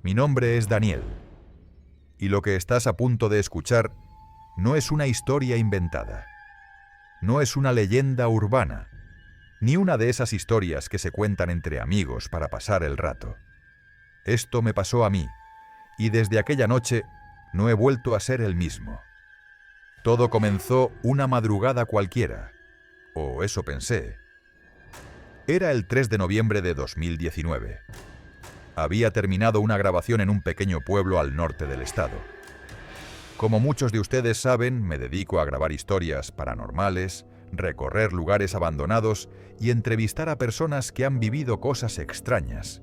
Mi nombre es Daniel, y lo que estás a punto de escuchar no es una historia inventada, no es una leyenda urbana, ni una de esas historias que se cuentan entre amigos para pasar el rato. Esto me pasó a mí, y desde aquella noche no he vuelto a ser el mismo. Todo comenzó una madrugada cualquiera, o eso pensé. Era el 3 de noviembre de 2019. Había terminado una grabación en un pequeño pueblo al norte del estado. Como muchos de ustedes saben, me dedico a grabar historias paranormales, recorrer lugares abandonados y entrevistar a personas que han vivido cosas extrañas.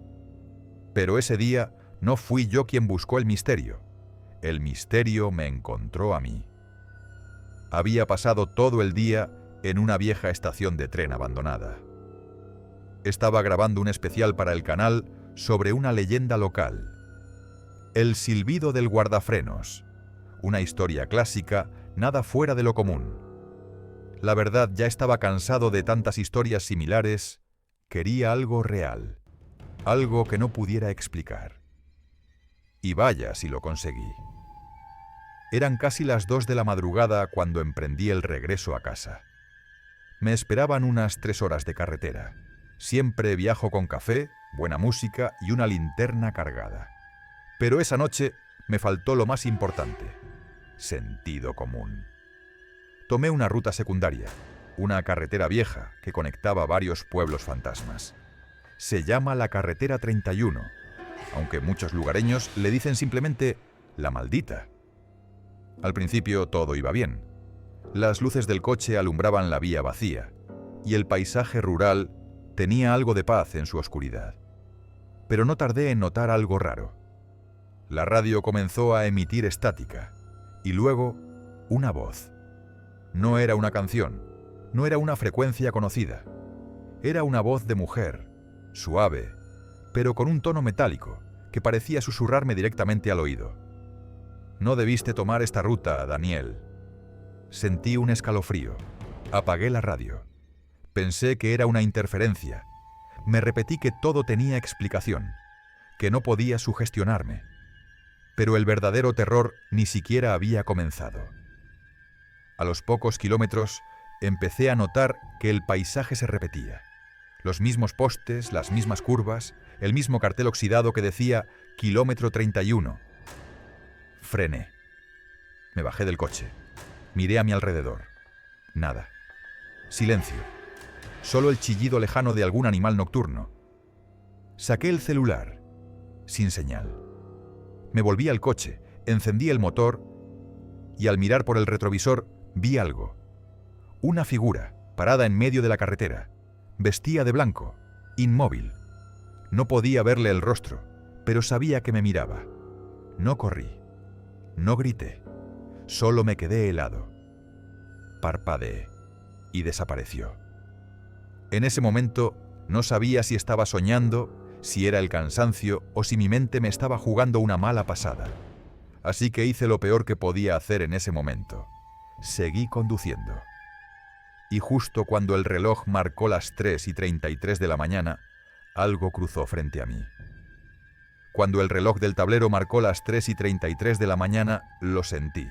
Pero ese día no fui yo quien buscó el misterio. El misterio me encontró a mí. Había pasado todo el día en una vieja estación de tren abandonada. Estaba grabando un especial para el canal sobre una leyenda local. El silbido del guardafrenos. Una historia clásica, nada fuera de lo común. La verdad, ya estaba cansado de tantas historias similares. Quería algo real. Algo que no pudiera explicar. Y vaya si lo conseguí. Eran casi las 2 de la madrugada cuando emprendí el regreso a casa. Me esperaban unas 3 horas de carretera. Siempre viajo con café, buena música y una linterna cargada. Pero esa noche me faltó lo más importante: sentido común. Tomé una ruta secundaria, una carretera vieja que conectaba varios pueblos fantasmas. Se llama la Carretera 31, aunque muchos lugareños le dicen simplemente La Maldita. Al principio todo iba bien. Las luces del coche alumbraban la vía vacía, y el paisaje rural tenía algo de paz en su oscuridad. Pero no tardé en notar algo raro. La radio comenzó a emitir estática, y luego una voz. No era una canción, no era una frecuencia conocida. Era una voz de mujer, suave, pero con un tono metálico, que parecía susurrarme directamente al oído. No debiste tomar esta ruta, Daniel. Sentí un escalofrío. Apagué la radio. Pensé que era una interferencia. Me repetí que todo tenía explicación, que no podía sugestionarme. Pero el verdadero terror ni siquiera había comenzado. A los pocos kilómetros empecé a notar que el paisaje se repetía. Los mismos postes, las mismas curvas, el mismo cartel oxidado que decía kilómetro 31. Frené. Me bajé del coche. Miré a mi alrededor. Nada. Silencio. Solo el chillido lejano de algún animal nocturno. Saqué el celular. Sin señal. Me volví al coche, encendí el motor y al mirar por el retrovisor vi algo. Una figura, parada en medio de la carretera. Vestía de blanco, inmóvil. No podía verle el rostro, pero sabía que me miraba. No corrí. No grité. Solo me quedé helado. Parpadeé y desapareció. En ese momento no sabía si estaba soñando, si era el cansancio o si mi mente me estaba jugando una mala pasada. Así que hice lo peor que podía hacer en ese momento. Seguí conduciendo. Y justo cuando el reloj marcó las 3:33 de la mañana, algo cruzó frente a mí. Cuando el reloj del tablero marcó las 3:33 de la mañana, lo sentí.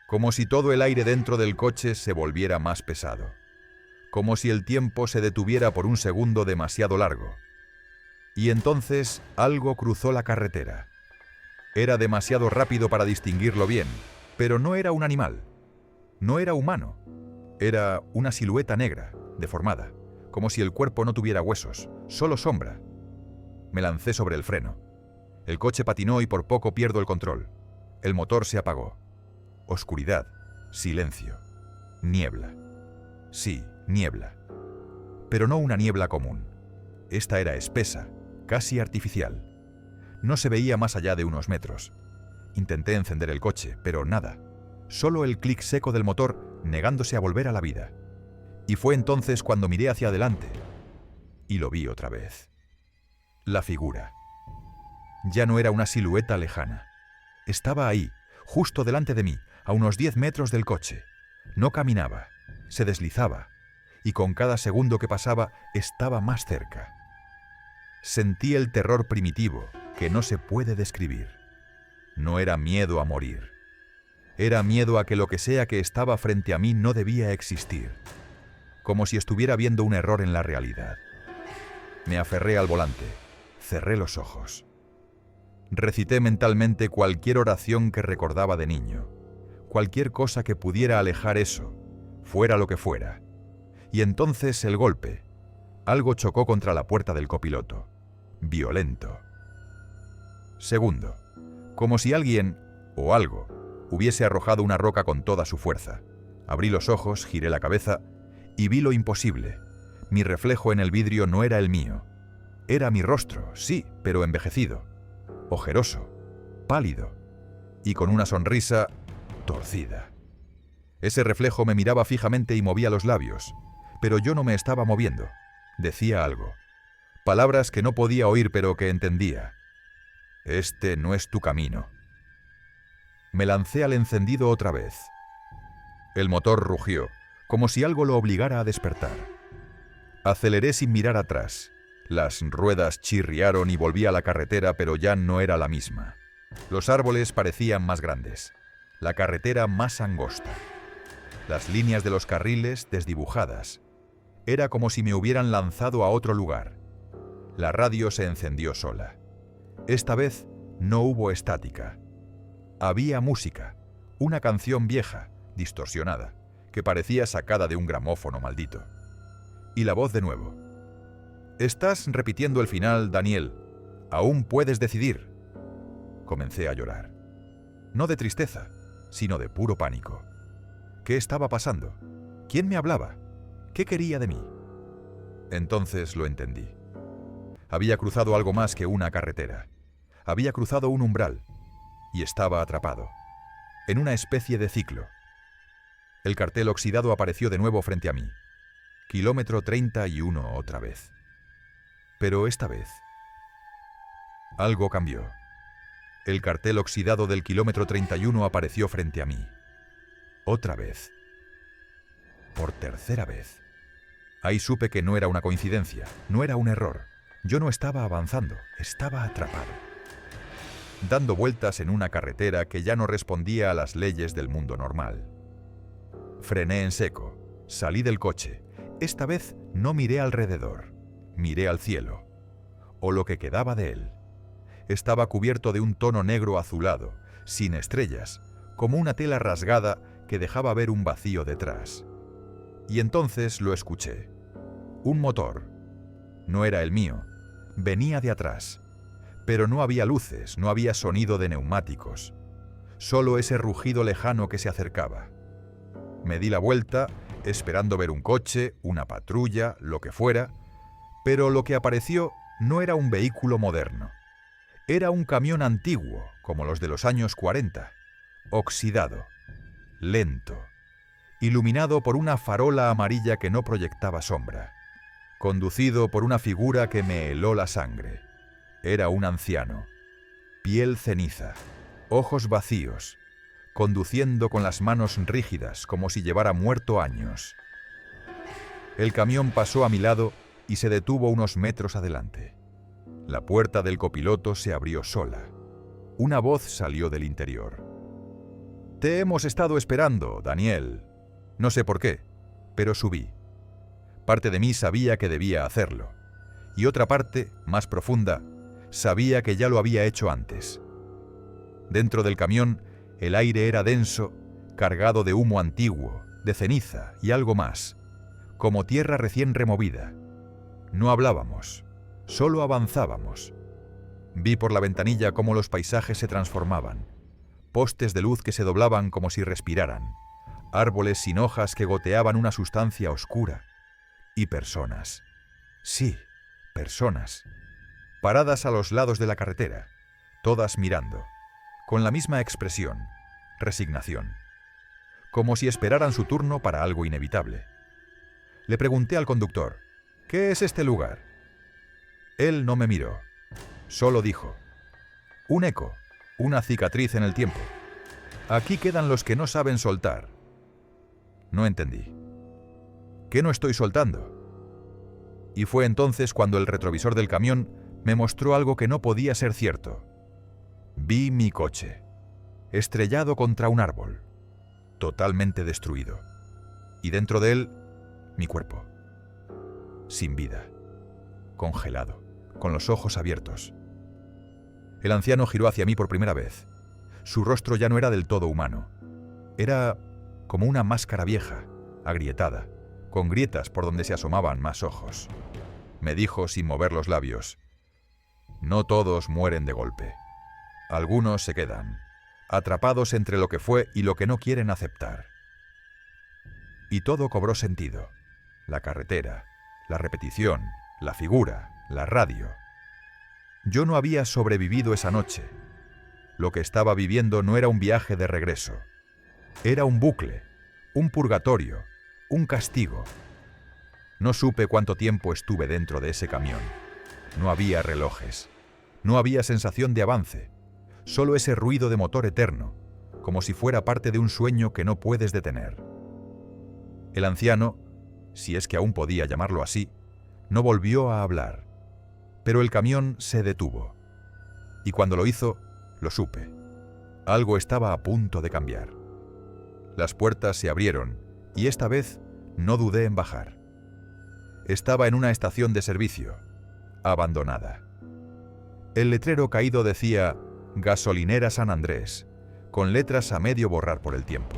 Como si todo el aire dentro del coche se volviera más pesado. Como si el tiempo se detuviera por un segundo demasiado largo. Y entonces algo cruzó la carretera. Era demasiado rápido para distinguirlo bien, pero no era un animal. No era humano. Era una silueta negra, deformada, como si el cuerpo no tuviera huesos, solo sombra. Me lancé sobre el freno. El coche patinó y por poco pierdo el control. El motor se apagó. Oscuridad, silencio, niebla. Sí, niebla. Pero no una niebla común. Esta era espesa, casi artificial. No se veía más allá de unos metros. Intenté encender el coche, pero nada. Solo el clic seco del motor negándose a volver a la vida. Y fue entonces cuando miré hacia adelante y lo vi otra vez. La figura. Ya no era una silueta lejana. Estaba ahí, justo delante de mí, a unos 10 metros del coche. No caminaba, se deslizaba, y con cada segundo que pasaba estaba más cerca. Sentí el terror primitivo que no se puede describir. No era miedo a morir. Era miedo a que lo que sea que estaba frente a mí no debía existir. Como si estuviera viendo un error en la realidad. Me aferré al volante. Cerré los ojos. Recité mentalmente cualquier oración que recordaba de niño. Cualquier cosa que pudiera alejar eso, fuera lo que fuera. Y entonces el golpe. Algo chocó contra la puerta del copiloto. Violento. Segundo. Como si alguien, o algo, hubiese arrojado una roca con toda su fuerza. Abrí los ojos, giré la cabeza y vi lo imposible. Mi reflejo en el vidrio no era el mío. Era mi rostro, sí, pero envejecido, ojeroso, pálido y con una sonrisa torcida. Ese reflejo me miraba fijamente y movía los labios, pero yo no me estaba moviendo. Decía algo. Palabras que no podía oír pero que entendía. Este no es tu camino. Me lancé al encendido otra vez. El motor rugió, como si algo lo obligara a despertar. Aceleré sin mirar atrás. Las ruedas chirriaron y volví a la carretera, pero ya no era la misma. Los árboles parecían más grandes, la carretera más angosta. Las líneas de los carriles desdibujadas. Era como si me hubieran lanzado a otro lugar. La radio se encendió sola. Esta vez no hubo estática. Había música, una canción vieja, distorsionada, que parecía sacada de un gramófono maldito. Y la voz de nuevo. «Estás repitiendo el final, Daniel. Aún puedes decidir». Comencé a llorar. No de tristeza, sino de puro pánico. ¿Qué estaba pasando? ¿Quién me hablaba? ¿Qué quería de mí? Entonces lo entendí. Había cruzado algo más que una carretera. Había cruzado un umbral y estaba atrapado, en una especie de ciclo. El cartel oxidado apareció de nuevo frente a mí. Kilómetro 31 otra vez. Pero esta vez, algo cambió. El cartel oxidado del kilómetro 31 apareció frente a mí. Otra vez. Por tercera vez. Ahí supe que no era una coincidencia, no era un error. Yo no estaba avanzando, estaba atrapado. Dando vueltas en una carretera que ya no respondía a las leyes del mundo normal. Frené en seco, salí del coche. Esta vez no miré alrededor, miré al cielo, o lo que quedaba de él. Estaba cubierto de un tono negro azulado, sin estrellas, como una tela rasgada que dejaba ver un vacío detrás. Y entonces lo escuché. Un motor. No era el mío, venía de atrás. Pero no había luces, no había sonido de neumáticos. Solo ese rugido lejano que se acercaba. Me di la vuelta, esperando ver un coche, una patrulla, lo que fuera, pero lo que apareció no era un vehículo moderno. Era un camión antiguo, como los de los años 40, oxidado, lento, iluminado por una farola amarilla que no proyectaba sombra, conducido por una figura que me heló la sangre. Era un anciano, piel ceniza, ojos vacíos, conduciendo con las manos rígidas como si llevara muerto años. El camión pasó a mi lado y se detuvo unos metros adelante. La puerta del copiloto se abrió sola. Una voz salió del interior. «Te hemos estado esperando, Daniel». No sé por qué, pero subí. Parte de mí sabía que debía hacerlo, y otra parte, más profunda, sabía que ya lo había hecho antes. Dentro del camión, el aire era denso, cargado de humo antiguo, de ceniza y algo más, como tierra recién removida. No hablábamos, solo avanzábamos. Vi por la ventanilla cómo los paisajes se transformaban, postes de luz que se doblaban como si respiraran, árboles sin hojas que goteaban una sustancia oscura, y personas. Sí, personas. Paradas a los lados de la carretera, todas mirando, con la misma expresión, resignación, como si esperaran su turno para algo inevitable. Le pregunté al conductor, «¿Qué es este lugar?» Él no me miró, solo dijo, «Un eco, una cicatriz en el tiempo. Aquí quedan los que no saben soltar». No entendí. ¿Qué no estoy soltando? Y fue entonces cuando el retrovisor del camión me mostró algo que no podía ser cierto. Vi mi coche, estrellado contra un árbol, totalmente destruido, y dentro de él, mi cuerpo, sin vida, congelado, con los ojos abiertos. El anciano giró hacia mí por primera vez. Su rostro ya no era del todo humano. Era como una máscara vieja, agrietada, con grietas por donde se asomaban más ojos. Me dijo sin mover los labios: no todos mueren de golpe. Algunos se quedan, atrapados entre lo que fue y lo que no quieren aceptar. Y todo cobró sentido. La carretera, la repetición, la figura, la radio. Yo no había sobrevivido esa noche. Lo que estaba viviendo no era un viaje de regreso. Era un bucle, un purgatorio, un castigo. No supe cuánto tiempo estuve dentro de ese camión. No había relojes. No había sensación de avance. Solo ese ruido de motor eterno, como si fuera parte de un sueño que no puedes detener. El anciano, si es que aún podía llamarlo así, no volvió a hablar. Pero el camión se detuvo. Y cuando lo hizo, lo supe. Algo estaba a punto de cambiar. Las puertas se abrieron y esta vez no dudé en bajar. Estaba en una estación de servicio, abandonada. El letrero caído decía Gasolinera San Andrés, con letras a medio borrar por el tiempo.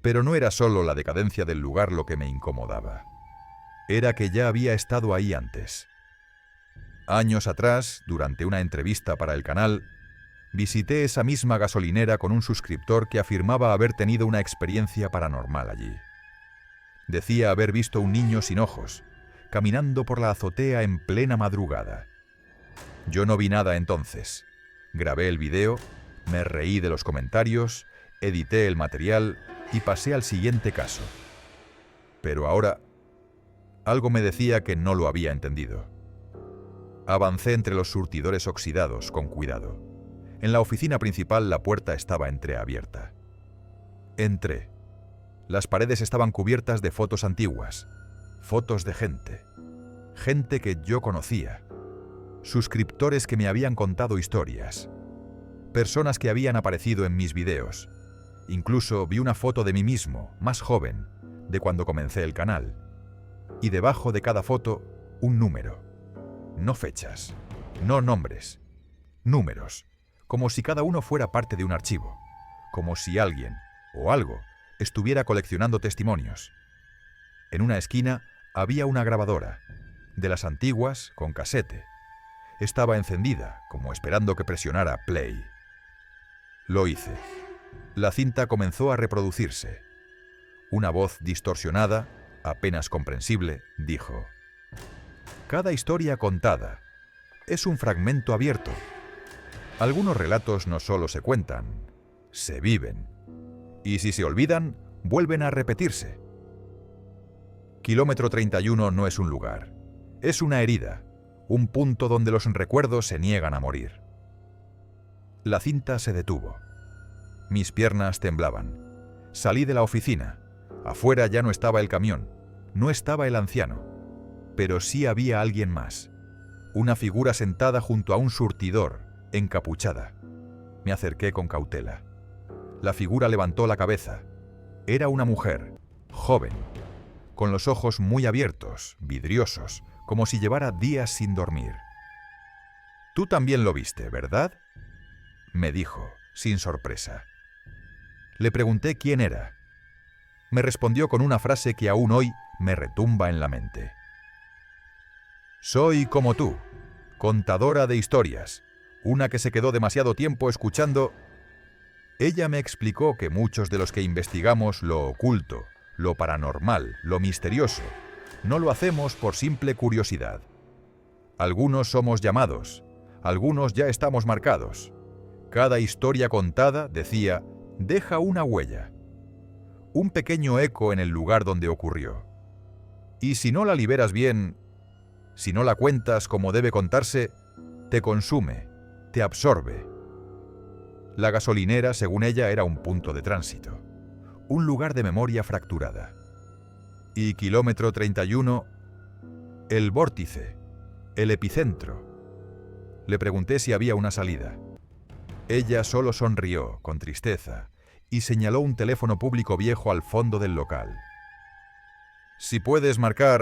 Pero no era solo la decadencia del lugar lo que me incomodaba. Era que ya había estado ahí antes. Años atrás, durante una entrevista para el canal, visité esa misma gasolinera con un suscriptor que afirmaba haber tenido una experiencia paranormal allí. Decía haber visto un niño sin ojos, caminando por la azotea en plena madrugada. Yo no vi nada entonces. Grabé el video, me reí de los comentarios, edité el material y pasé al siguiente caso. Pero ahora, algo me decía que no lo había entendido. Avancé entre los surtidores oxidados con cuidado. En la oficina principal la puerta estaba entreabierta. Entré. Las paredes estaban cubiertas de fotos antiguas, fotos de gente. Gente que yo conocía. Suscriptores que me habían contado historias. Personas que habían aparecido en mis videos. Incluso vi una foto de mí mismo, más joven, de cuando comencé el canal. Y debajo de cada foto, un número. No fechas, no nombres, números. Como si cada uno fuera parte de un archivo. Como si alguien, o algo, estuviera coleccionando testimonios. En una esquina había una grabadora, de las antiguas, con casete. Estaba encendida, como esperando que presionara play. Lo hice. La cinta comenzó a reproducirse. Una voz distorsionada, apenas comprensible, dijo: cada historia contada es un fragmento abierto. Algunos relatos no solo se cuentan, se viven. Y si se olvidan, vuelven a repetirse. Kilómetro 31 no es un lugar. Es una herida, un punto donde los recuerdos se niegan a morir. La cinta se detuvo. Mis piernas temblaban. Salí de la oficina. Afuera ya no estaba el camión, no estaba el anciano. Pero sí había alguien más. Una figura sentada junto a un surtidor, encapuchada. Me acerqué con cautela. La figura levantó la cabeza. Era una mujer, joven, con los ojos muy abiertos, vidriosos, como si llevara días sin dormir. «Tú también lo viste, ¿verdad?», me dijo, sin sorpresa. Le pregunté quién era. Me respondió con una frase que aún hoy me retumba en la mente. «Soy como tú, contadora de historias, una que se quedó demasiado tiempo escuchando». Ella me explicó que muchos de los que investigamos lo oculto, lo paranormal, lo misterioso, no lo hacemos por simple curiosidad. Algunos somos llamados, algunos ya estamos marcados. Cada historia contada, decía, deja una huella, un pequeño eco en el lugar donde ocurrió. Y si no la liberas bien, si no la cuentas como debe contarse, te consume, te absorbe. La gasolinera, según ella, era un punto de tránsito, un lugar de memoria fracturada. Y kilómetro 31, el vórtice, el epicentro, Le pregunté si había una salida. Ella solo sonrió, con tristeza, y señaló un teléfono público viejo al fondo del local. Si puedes marcar,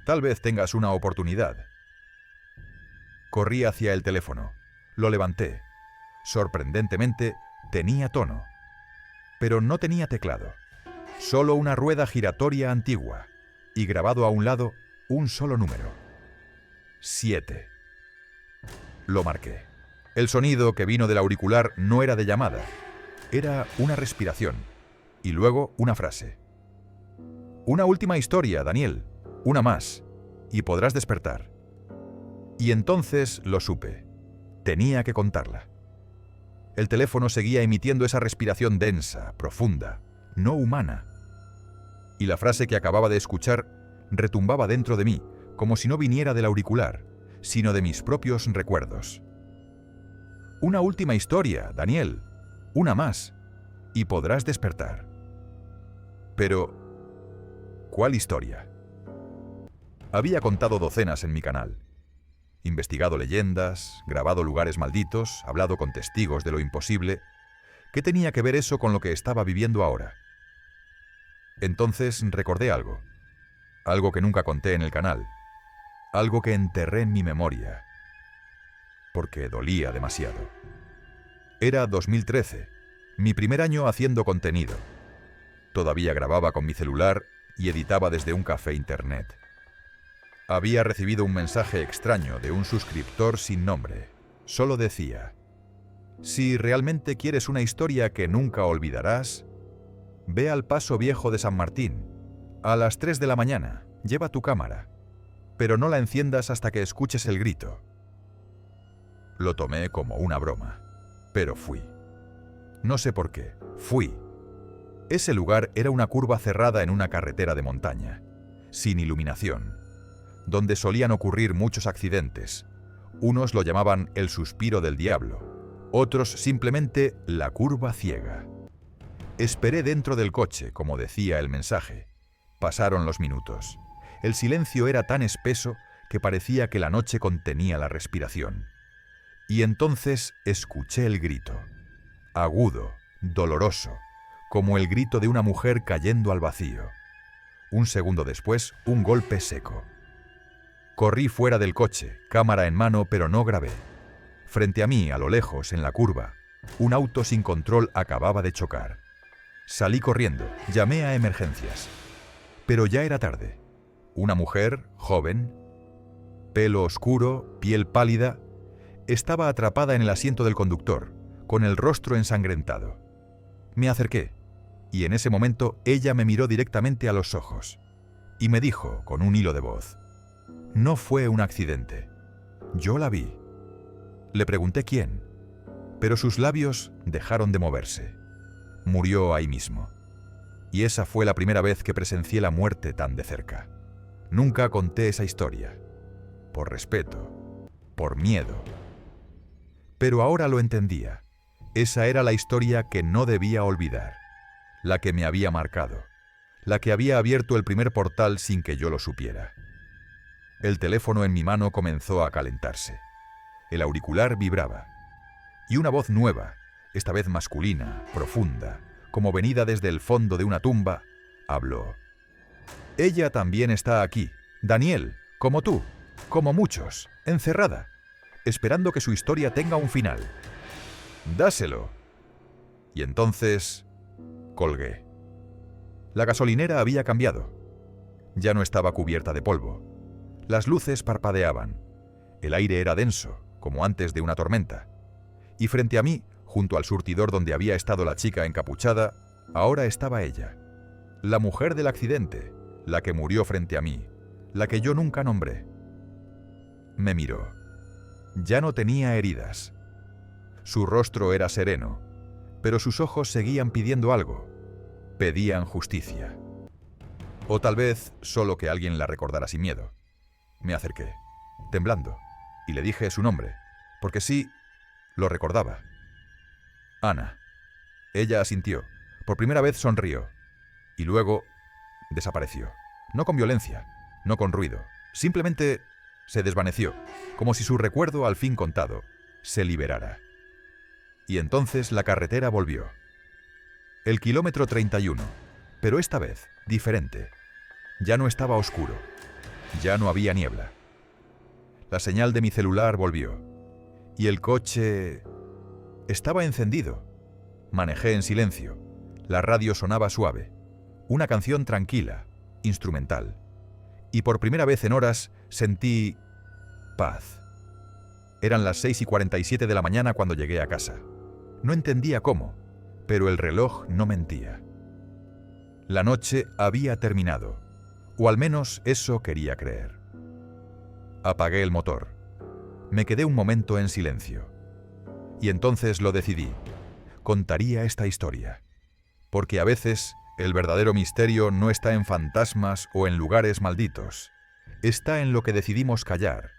tal vez tengas una oportunidad. Corrí hacia el teléfono. Lo levanté. Sorprendentemente, tenía tono. Pero no tenía teclado. Solo una rueda giratoria antigua. Y grabado a un lado, un solo número. 7. Lo marqué. El sonido que vino del auricular no era de llamada. Era una respiración. Y luego una frase. Una última historia, Daniel. Una más. Y podrás despertar. Y entonces lo supe. Tenía que contarla. El teléfono seguía emitiendo esa respiración densa, profunda, no humana. Y la frase que acababa de escuchar retumbaba dentro de mí, como si no viniera del auricular, sino de mis propios recuerdos. Una última historia, Daniel. Una más. Y podrás despertar. Pero, ¿cuál historia? Había contado docenas en mi canal. Investigado leyendas, grabado lugares malditos, hablado con testigos de lo imposible. ¿Qué tenía que ver eso con lo que estaba viviendo ahora? Entonces recordé algo. Algo que nunca conté en el canal. Algo que enterré en mi memoria. Porque dolía demasiado. Era 2013, mi primer año haciendo contenido. Todavía grababa con mi celular y editaba desde un café internet. Había recibido un mensaje extraño de un suscriptor sin nombre. Solo decía: si realmente quieres una historia que nunca olvidarás, ve al Paso Viejo de San Martín. A las 3 de la mañana, lleva tu cámara, pero no la enciendas hasta que escuches el grito. Lo tomé como una broma, pero fui. No sé por qué, fui. Ese lugar era una curva cerrada en una carretera de montaña, sin iluminación, donde solían ocurrir muchos accidentes. Unos lo llamaban el suspiro del diablo, otros simplemente la curva ciega. Esperé dentro del coche, como decía el mensaje. Pasaron los minutos. El silencio era tan espeso que parecía que la noche contenía la respiración. Y entonces escuché el grito, agudo, doloroso, como el grito de una mujer cayendo al vacío. Un segundo después, un golpe seco. Corrí fuera del coche, cámara en mano, pero no grabé. Frente a mí, a lo lejos, en la curva, un auto sin control acababa de chocar. Salí corriendo, llamé a emergencias. Pero ya era tarde. Una mujer, joven, pelo oscuro, piel pálida, estaba atrapada en el asiento del conductor, con el rostro ensangrentado. Me acerqué, y en ese momento ella me miró directamente a los ojos, y me dijo, con un hilo de voz: no fue un accidente. Yo la vi. Le pregunté quién, pero sus labios dejaron de moverse. Murió ahí mismo. Y esa fue la primera vez que presencié la muerte tan de cerca. Nunca conté esa historia. Por respeto, por miedo. Pero ahora lo entendía. Esa era la historia que no debía olvidar. La que me había marcado. La que había abierto el primer portal sin que yo lo supiera. El teléfono en mi mano comenzó a calentarse. El auricular vibraba. Y una voz nueva, esta vez masculina, profunda, como venida desde el fondo de una tumba, habló. Ella también está aquí, Daniel, como tú, como muchos, encerrada, esperando que su historia tenga un final. Dáselo. Y entonces colgué. La gasolinera había cambiado. Ya no estaba cubierta de polvo. Las luces parpadeaban. El aire era denso, como antes de una tormenta. Y frente a mí, junto al surtidor donde había estado la chica encapuchada, ahora estaba ella. La mujer del accidente, la que murió frente a mí, la que yo nunca nombré. Me miró. Ya no tenía heridas. Su rostro era sereno, pero sus ojos seguían pidiendo algo. Pedían justicia. O tal vez solo que alguien la recordara sin miedo. Me acerqué, temblando, y le dije su nombre, porque sí, lo recordaba. Ana. Ella asintió. Por primera vez sonrió. Y luego desapareció. No con violencia, no con ruido. Simplemente se desvaneció, como si su recuerdo al fin contado se liberara. Y entonces la carretera volvió. El kilómetro 31, pero esta vez diferente. Ya no estaba oscuro, ya no había niebla. La señal de mi celular volvió, y el coche estaba encendido. Manejé en silencio, la radio sonaba suave, una canción tranquila, instrumental. Y por primera vez en horas sentí paz. Eran las 6:47 de la mañana cuando llegué a casa. No entendía cómo, pero el reloj no mentía. La noche había terminado, o al menos eso quería creer. Apagué el motor. Me quedé un momento en silencio. Y entonces lo decidí. Contaría esta historia. Porque a veces el verdadero misterio no está en fantasmas o en lugares malditos. Está en lo que decidimos callar.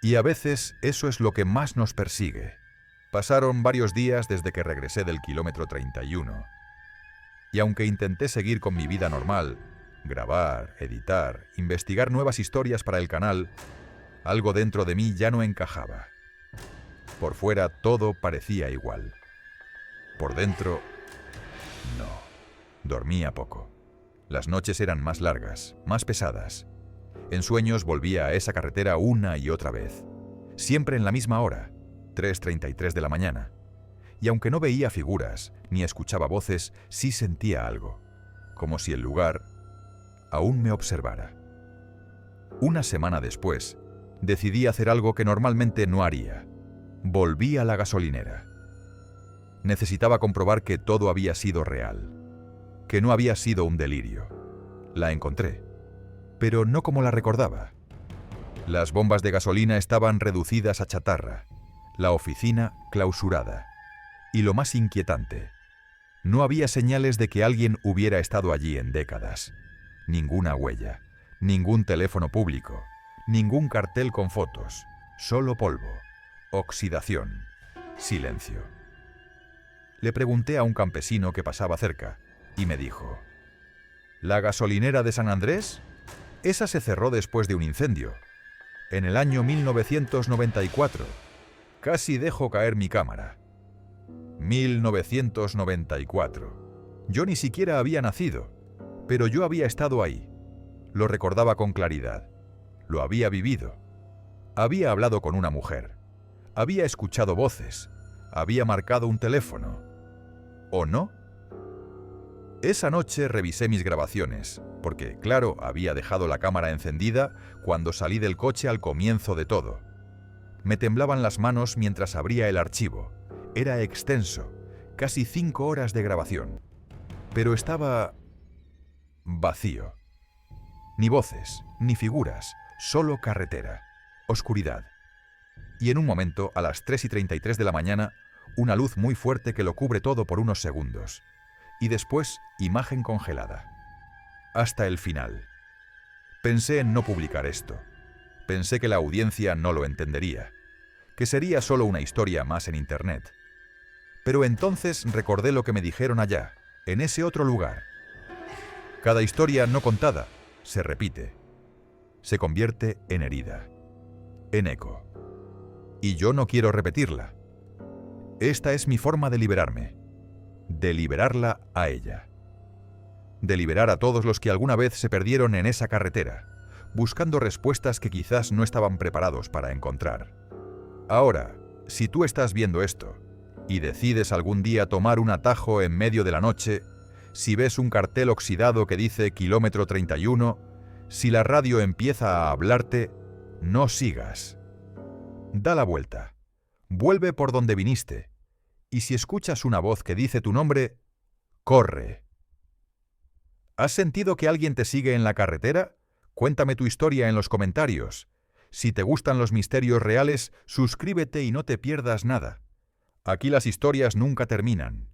Y a veces eso es lo que más nos persigue. Pasaron varios días desde que regresé del kilómetro 31. Y aunque intenté seguir con mi vida normal, grabar, editar, investigar nuevas historias para el canal, algo dentro de mí ya no encajaba. Por fuera todo parecía igual. Por dentro, no. Dormía poco. Las noches eran más largas, más pesadas. En sueños volvía a esa carretera una y otra vez. Siempre en la misma hora, 3:33 de la mañana. Y aunque no veía figuras, ni escuchaba voces, sí sentía algo. Como si el lugar aún me observara. Una semana después, decidí hacer algo que normalmente no haría. Volví a la gasolinera. Necesitaba comprobar que todo había sido real, que no había sido un delirio. La encontré, pero no como la recordaba. Las bombas de gasolina estaban reducidas a chatarra, la oficina clausurada. Y lo más inquietante, no había señales de que alguien hubiera estado allí en décadas. Ninguna huella, ningún teléfono público, ningún cartel con fotos, solo polvo, oxidación, silencio. Le pregunté a un campesino que pasaba cerca y me dijo: ¿La gasolinera de San Andrés? Esa se cerró después de un incendio, en el año 1994. Casi dejo caer mi cámara. 1994. Yo ni siquiera había nacido, pero yo había estado ahí. Lo recordaba con claridad. Lo había vivido. Había hablado con una mujer. Había escuchado voces. Había marcado un teléfono. ¿O no? Esa noche revisé mis grabaciones, porque, claro, había dejado la cámara encendida cuando salí del coche al comienzo de todo. Me temblaban las manos mientras abría el archivo. Era extenso, casi 5 horas de grabación. Pero estaba vacío. Ni voces, ni figuras, solo carretera, oscuridad. Y en un momento, a las 3:33 de la mañana, una luz muy fuerte que lo cubre todo por unos segundos. Y después, imagen congelada. Hasta el final. Pensé en no publicar esto. Pensé que la audiencia no lo entendería, que sería solo una historia más en Internet. Pero entonces recordé lo que me dijeron allá, en ese otro lugar. Cada historia no contada se repite, se convierte en herida, en eco. Y yo no quiero repetirla. Esta es mi forma de liberarme, de liberarla a ella. De liberar a todos los que alguna vez se perdieron en esa carretera, buscando respuestas que quizás no estaban preparados para encontrar. Ahora, si tú estás viendo esto, y decides algún día tomar un atajo en medio de la noche, si ves un cartel oxidado que dice kilómetro 31, si la radio empieza a hablarte, no sigas. Da la vuelta. Vuelve por donde viniste. Y si escuchas una voz que dice tu nombre, corre. ¿Has sentido que alguien te sigue en la carretera? Cuéntame tu historia en los comentarios. Si te gustan los misterios reales, suscríbete y no te pierdas nada. Aquí las historias nunca terminan.